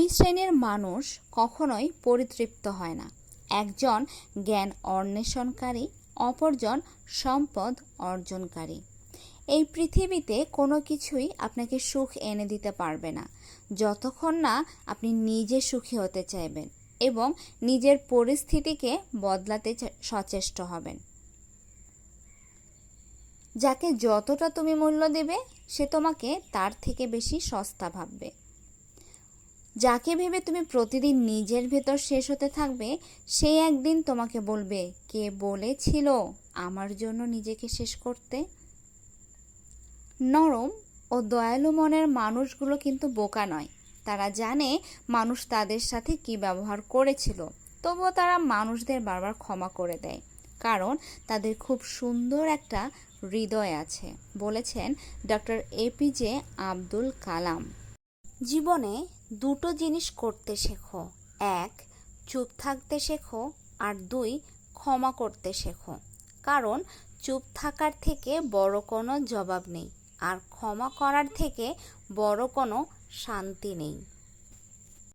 শ্রেণীর মানুষ কখনোই পরিতৃপ্ত হয় না। একজন জ্ঞান অন্বেষণকারী, অপরজন সম্পদ অর্জনকারী। এই পৃথিবীতে কোনো কিছুই আপনাকে সুখ এনে দিতে পারবে না যতক্ষণ না আপনি নিজে সুখী হতে চাইবেন এবং নিজের পরিস্থিতিকে বদলাতে সচেষ্ট হবেন। যাকে যতটা তুমি মূল্য দেবে সে তোমাকে তার থেকে বেশি সস্তা ভাববে। যাকে ভেবে তুমি প্রতিদিন নিজের ভেতর শেষ হতে থাকবে সে একদিন তোমাকে বলবে, কে বলেছিল আমার জন্য নিজেকে শেষ করতে। নরম ও দয়ালু মনের মানুষগুলো কিন্তু বোকা নয়। তারা জানে মানুষ তাদের সাথে কী ব্যবহার করেছিল, তবুও তারা মানুষদের বারবার ক্ষমা করে দেয়, কারণ তাদের খুব সুন্দর একটা হৃদয় আছে, বলেছেন ডক্টর এপিজে আব্দুল কালাম। জীবনে দুটো জিনিস করতে শেখো, এক চুপ থাকতে শেখো, আর দুই ক্ষমা করতে শেখো। কারণ চুপ থাকার থেকে বড় কোনো জবাব নেই, আর ক্ষমা করার থেকে বড় কোনো শান্তি নেই।